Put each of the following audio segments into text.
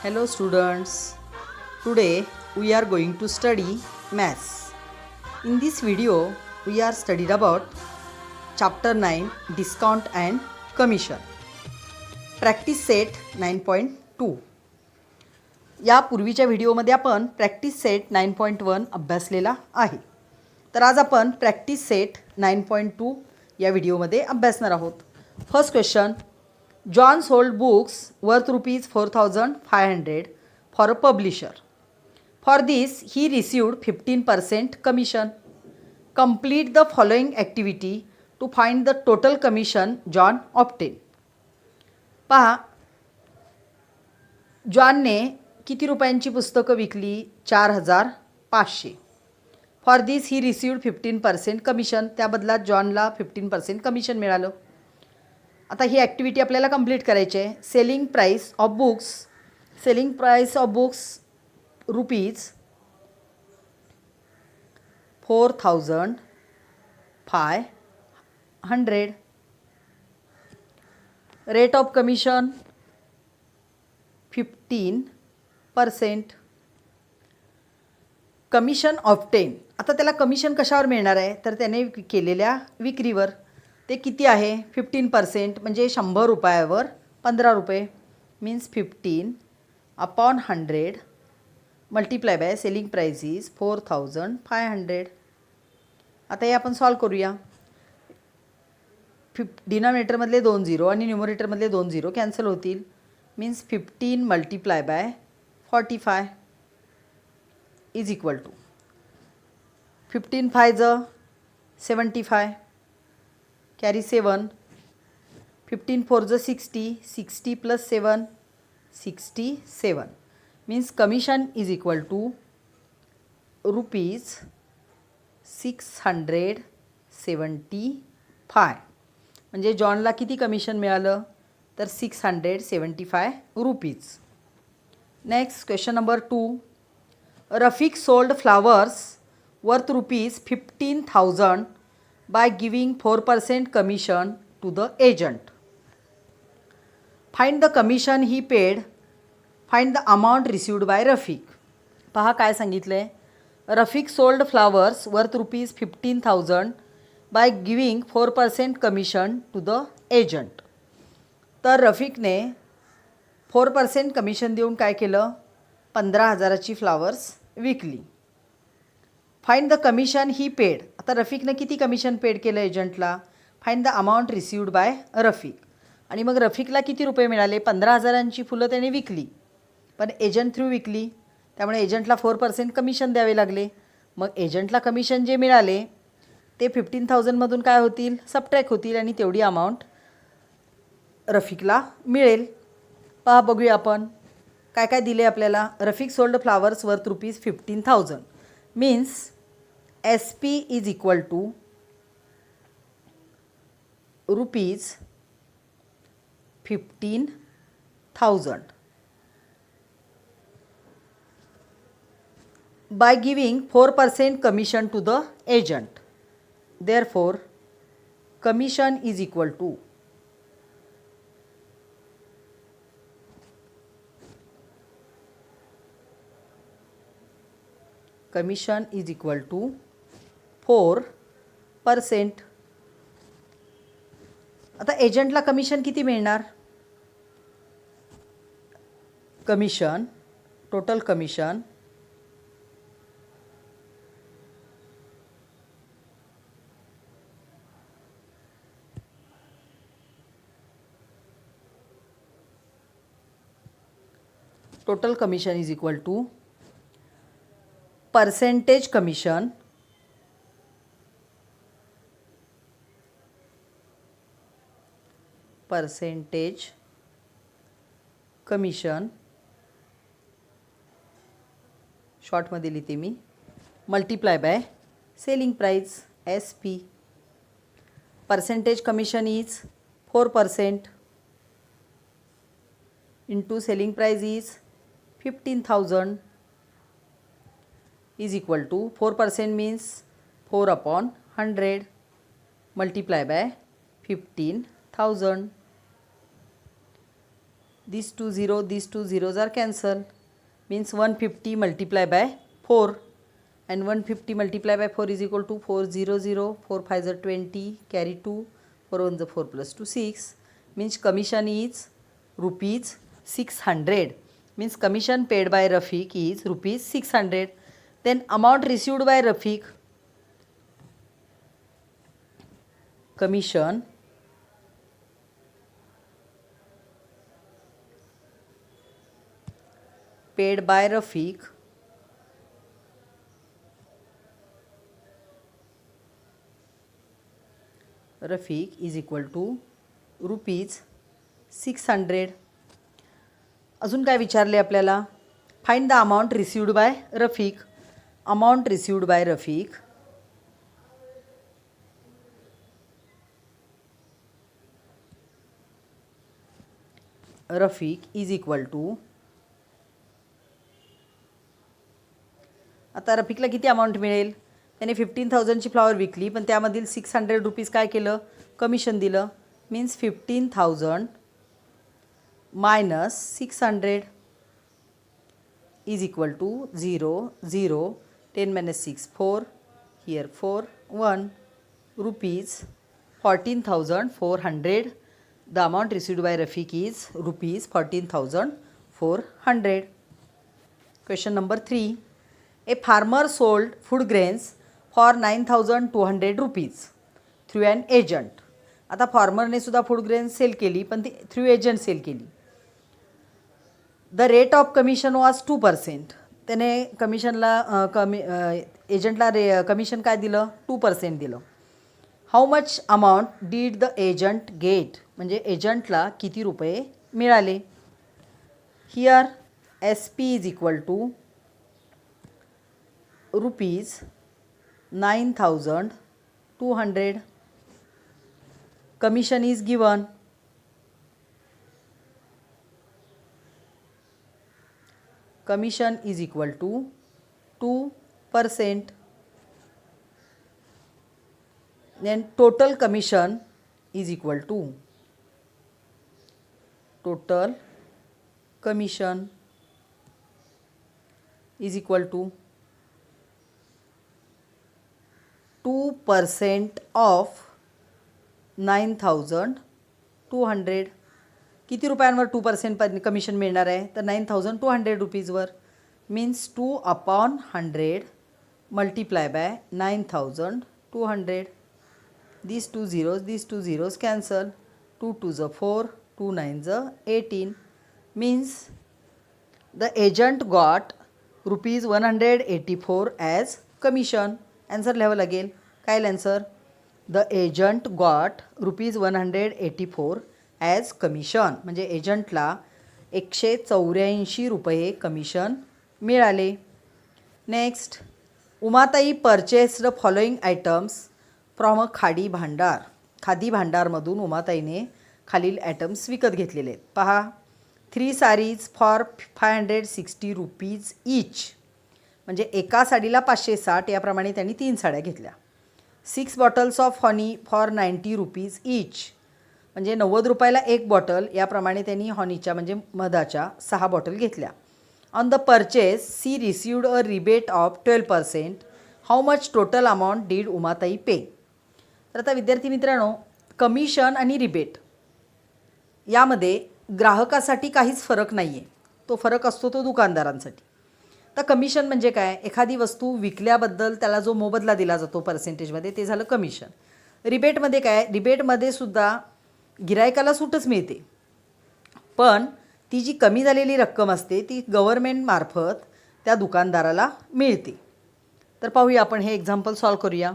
Hello students, today we are going to study maths. In this video we are studied about chapter 9 discount and commission. Practice set 9.2. या पूर्वीच्या व्हिडिओमध्ये आपण practice set 9.1 अभ्यासलेला आहे. तर आज आपण प्रॅक्टिस सेट 9.2 या व्हिडिओमध्ये अभ्यासणार आहोत. First question, John sold books worth rupees 4,500 for a publisher. For this, he received 15% commission. Complete the following activity to find the total commission John obtained. पहा, जॉनने किती रुपयांची पुस्तकं विकली? 4,500. For this he received 15% commission. त्या बदल्यात जॉनला 15% commission मिळालं. आता ही activity आपल्याला complete करायची आहे. Selling price of books rupees 4,500. Rate of commission 15%. Commission obtain. आता त्याला कमिशन कशावर मिळणार आहे? तर त्याने केलेल्या विक्रीवर. ते किती आहे? 15%, म्हणजे 100 रुपयावर 15 रुपये, means 15/100 multiply by selling price is 4,500. आता हे आपण सॉल्व करूया. डिनॉमिनेटरमधले 2 झिरो आणि न्यूमरेटरमधले 2 झिरो कॅन्सल होतील, means 15 multiply by 45 is equal to 15 5 75, carry 7, 15 4 60, 60 + 7 67, means commission is equal to rupees 675. म्हणजे जॉनला किती कमिशन मिळालं? तर 675 rupees. Next question number 2. Rafiq sold flowers worth rupees 15,000 by giving 4% commission to the agent. Find the commission he paid. Find the amount received by Rafiq. पहा काय सांगितलं आहे. Rafiq sold flowers worth rupees 15,000 by giving 4% commission to the agent. तर रफिकने 4% commission देऊन काय केलं? 15,000ची flowers विकली. Find the commission he paid. आता रफिकनं किती कमिशन पेड केलं एजंटला? Find the amount received by Rafiq. आणि मग रफिकला किती रुपये मिळाले? 15,000ची फुलं त्याने विकली, पण एजंट थ्रू विकली, त्यामुळे एजंटला 4% कमिशन द्यावे लागले. मग एजंटला कमिशन जे मिळाले ते 15,000मधून काय होतील? सबट्रॅक्ट होतील आणि तेवढी अमाऊंट रफिकला मिळेल. पहा, बघूया आपण काय काय दिले आपल्याला. Rafiq sold flowers worth rupees 15,000 means SP is equal to rupees 15,000 by giving 4% commission to the agent. Therefore, commission is equal to commission is equal to 4%. आता एजंटला कमिशन किती मिळणार? Commission, total commission is equal to percentage commission शॉर्टमध्ये लिहिते मी, multiply by selling price SP. Percentage commission is 4% into selling price is 15,000 is equal to 4% means 4/100 multiply by 15,000. these two zeros are cancelled, means 150 multiply by 4, and 150 multiply by 4 is equal to 400, 4 5 are 20, carry 2, 4 1 is 4 plus 2 6, means commission is rupees 600, means commission paid by Rafiq is rupees 600. Then amount received by Rafiq, commission paid by Rafiq is equal to rupees 600. अजून काय विचारले आपल्याला? Find the amount received by Rafiq. Amount received by Rafiq is equal to, आता रफिकला किती amount मिळेल? त्याने 15,000ची flower विकली, पण त्यामधील 600 रुपीज काय केलं? कमिशन दिलं. Means 15,000 minus 600 is equal to 0 0, 10 minus 6 4, here 4 1, rupees 14,400. The amount received by Rafiq is rupees 14,400. Question number 3. A farmer sold food grains for 9,200 rupees through an agent. आता फार्मरने सुद्धा food grains sale केली, पण ती through agent sale केली. The rate of commission was 2%. त्याने कमिशनला एजंटला commission काय दिलं? 2% दिलं. How much amount did the agent get, म्हणजे एजंटला किती रुपये मिळाले? Here S P is equal to rupees 9,200. Commission is given. Commission is equal to 2%. Then total commission is equal to, total commission is equal to 2% of 9,200. किती रुपयांवर 2% commission मिळणार आहे? तर 9,200 रुपीजवर. Means 2/100 multiply by 9,200. these two zeros cancel. 2 2s are 4, 2 9s are 18. Means the agent got rupees 184 as commission. Answer level again. Kyle answer. The agent got rupees 184 as commission. म्हणजे एजंटला 184 रुपये commission मिळाले. Next, Umatai purchased following items from a Khadi Bhandar. Khadi भांडारमधून उमाताईने खालील items विकत घेतलेले आहेत. पहा, 3 sarees for 560 rupees each, म्हणजे एका साडीला 560, याप्रमाणे त्यांनी 3 साड्या घेतल्या. 6 bottles of horny for 90 rupees each, म्हणजे 90 रुपयाला 1 बॉटल, याप्रमाणे त्यांनी हॉनीच्या म्हणजे मधाच्या 6 बॉटल घेतल्या. On the purchase she received a rebate of 12%. How much total amount did Umatai pay. तर आता विद्यार्थी मित्रांनो, कमिशन आणि रिबेट यामध्ये ग्राहकासाठी काहीच फरक नाही आहे. तो फरक असतो तो दुकानदारांसाठी. तर कमिशन म्हणजे काय? एखादी वस्तू विकल्याबद्दल त्याला जो मोबदला दिला जातो पर्सेंटेजमध्ये, ते झालं कमिशन. रिबेटमध्ये काय? रिबेटमध्ये सुद्धा गिरायकाला सूटच मिळते, पण ती जी कमी झालेली रक्कम असते ती गव्हर्मेंटमार्फत त्या दुकानदाराला मिळते. तर पाहूया आपण हे एक्झाम्पल सॉल्व करूया.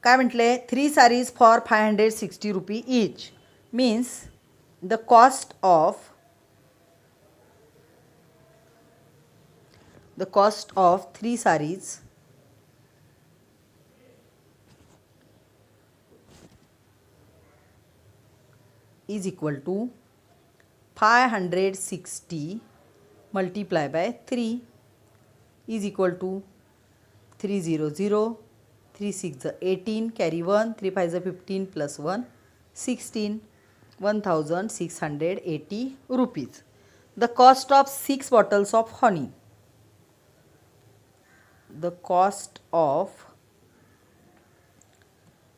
काय म्हटले? 3 sarees for 560 RuPay each. Means the cost of 3 sarees is equal to 560 multiply by 3 is equal to 300, 3 6 18, carry 1, 3 5 15 plus 1 16. 1680 rupees. The cost of 6 bottles of honey. The cost of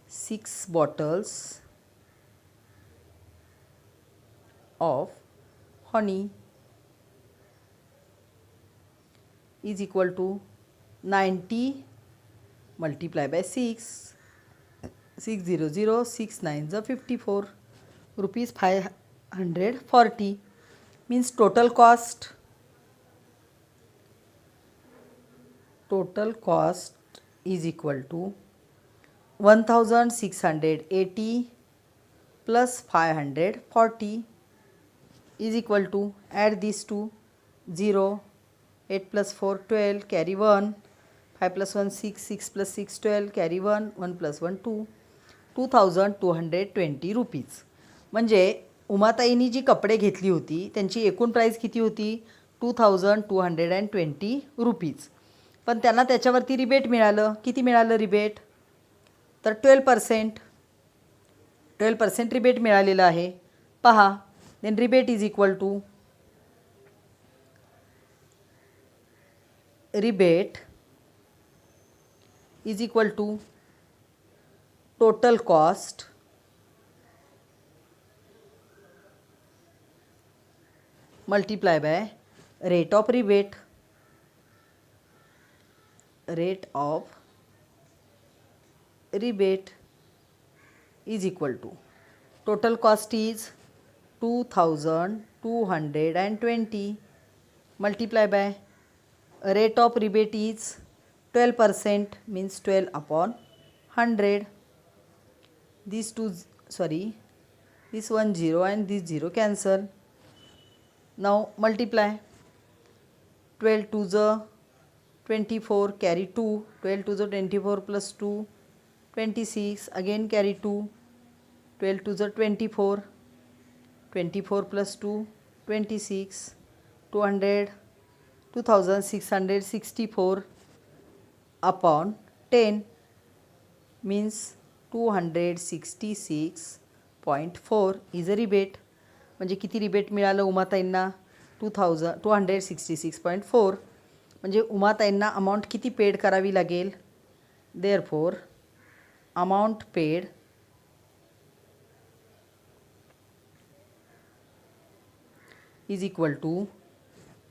6 bottles of honey is equal to 90 multiplied by 6. 600, 6 9s are 54, rupees 540, means total cost is equal to 1680 plus 540 is equal to, add these two, 0, 8 plus 4 12, carry 1, 5 plus 1 6, 6 plus 6 12, carry 1, 1 plus 1 2, 2220 rupees. म्हणजे उमाताईंनी जी कपडे घेतली होती त्यांची एकूण price किती होती? 2220 rupees. पण त्यांना त्याच्यावरती रिबेट मिळालं. किती मिळालं रिबेट? तर 12% रिबेट मिळालेलं आहे. पहा, then rebate is equal to total cost multiply by rate of rebate. Rate of rebate is equal to, total cost is 2220 multiply by rate of rebate is 12%, means 12 upon 100. These two, sorry, this 1 0 and this 0 cancel. Now multiply. 12 to the 24, carry 2, 12 to the 24 plus 2, 26, again carry 2, 12 to the 24, 24 plus 2, 26, 200, 2664 upon 10, means 266.4 is a rebate. म्हणजे किती rebate मिळालं उमाताईंना? 266.4. म्हणजे उमाताईंना amount किती paid करावी लागेल? Therefore amount paid is equal to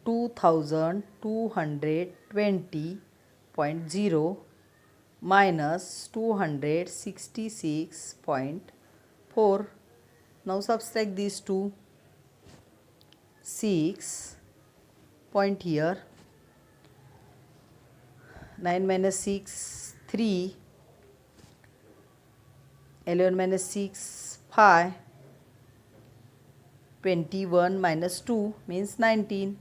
2220.0 minus 266.4. Now subtract these two. 6 point here, 9 minus 6 3, 11 minus 6 5, 21 minus 2 means 19.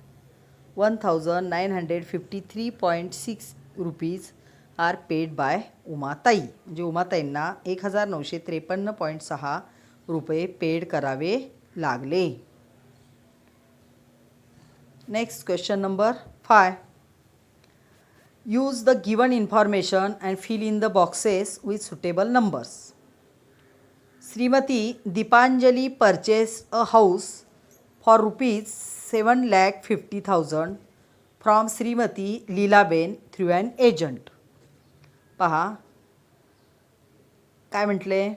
1953.6 rupees are paid by Umatai. म्हणजे उमाताईंना 1953.6 रुपये पेड करावे लागले. Next question number 5. Use the given information and fill in the boxes with suitable numbers. Shrimati Deepanjali purchase a house for ₹7,50,000 from Shrimati Leelaben through an agent. पहा काय म्हटले?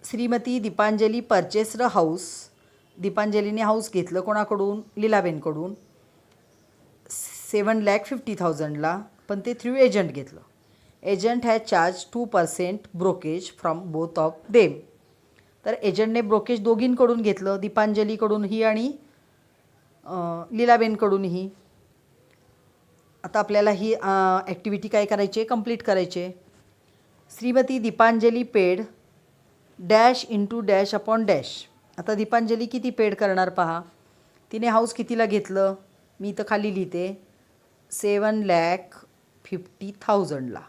Shrimati Deepanjali purchased house. दीपांजलीने house घेतलं कोणाकडून? लीलाबेनकडून. 7,50,000ला, पण ते थ्रू एजंट घेतलं. Agent has charge 2% brokerage from both of them. तर एजंटने ब्रोकेज दोघींकडून घेतलं, दीपांजलीकडूनही आणि लीलाबेनकडूनही. आता आपल्याला ही ॲक्टिव्हिटी काय करायची आहे? कंप्लीट करायची आहे. Shrimati Deepanjali paid dash into dash upon dash. आता दीपांजली किती पेड करणार पहा. तिने हाऊस कितीला घेतलं? मी इथं खाली लिहिते 7,50,000ला.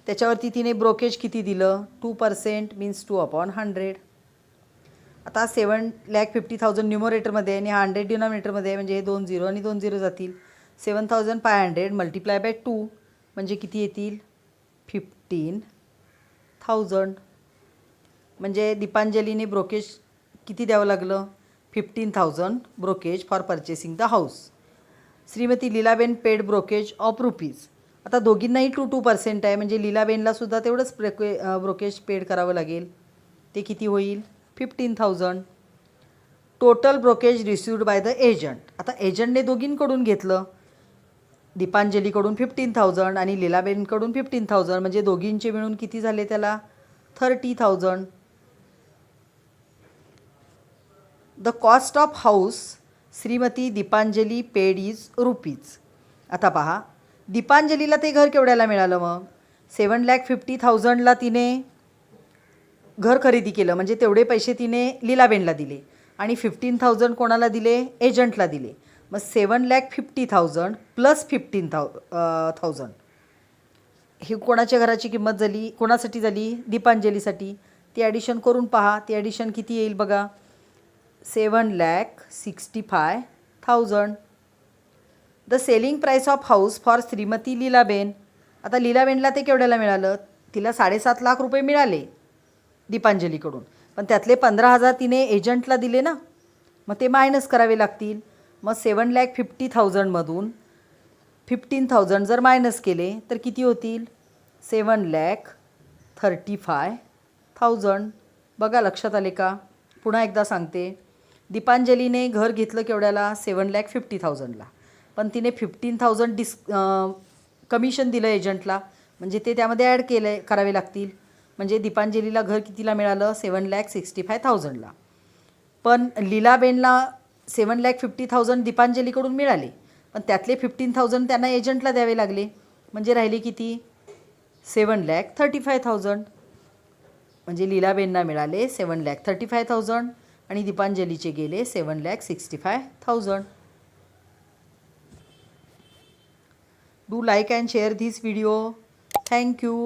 त्याच्यावरती तिने ब्रोकेज किती दिलं? 2% मीन्स 2/100. आता 7,50,000 न्युमरेटरमध्ये आणि 100 डिनॉमिनेटरमध्ये, म्हणजे हे 2 0 आणि 2 0 जातील. 7,500 मल्टिप्लाय बाय 2 म्हणजे किती येतील? 15 थाउजंड. म्हणजे दीपांजलीने ब्रोकेज किती द्यावं लागलं? 15,000 brokerage for purchasing the house. Shrimati Lilaben paid brokerage of rupees. आता दोघींनाही 2% आहे, म्हणजे लीलाबेनला सुद्धा तेवढंच ब्रोकेज पेड करावं लागेल. ते किती होईल? 15,000. Total brokerage received by the agent. आता एजंटने दोघींकडून घेतलं, दीपांजलीकडून 15,000 आणि लीलाबेनकडून 15,000, म्हणजे दोघींचे मिळून किती झाले त्याला? 30,000. The cost of house Shrimati Deepanjali paid is rupees. आता पहा, दीपांजलीला ते घर केवढ्याला मिळालं मग? 7,50,000ला तिने घर खरेदी केलं, म्हणजे तेवढे पैसे तिने लीलाबेनला दिले आणि 15,000 कोणाला दिले? एजंटला दिले. मग 7,50,000 प्लस 15,000 ही कोणाच्या घराची किंमत झाली? कोणासाठी झाली? दीपांजलीसाठी. ती ॲडिशन करून पहा, ती ॲडिशन किती येईल बघा? 7,65,000. The selling price of house for Shrimati Lilaben. आता लीलाबेनला ते केवढ्याला मिळालं? तिला 7.5 लाख रुपये मिळाले दीपांजलीकडून, पण त्यातले 15,000 तिने एजंटला दिले ना, मग ते मायनस करावे लागतील. मग 7,50,000मधून 15,000 जर मायनस केले तर किती होतील? 7,35,000. बघा लक्षात आले का? पुन्हा एकदा सांगते. दीपांजलीने घर घेतलं केवढ्याला? 7,50,000ला, पण तिने 15,000 कमिशन दिलं एजंटला, म्हणजे ते त्यामध्ये ॲड करावे लागतील. म्हणजे दीपांजलीला घर कितीला मिळालं? 7,65,000ला. पण लीलाबेनला 7,50,000 दीपांजलीकडून मिळाले, पण त्यातले 15,000 त्यांना एजंटला द्यावे लागले, म्हणजे राहिले किती? 7,35,000. म्हणजे लीलाबेनना मिळाले 7,35,000 आणि दीपांजलीचे गेले 7,65,000. Do like and share this video. Thank you.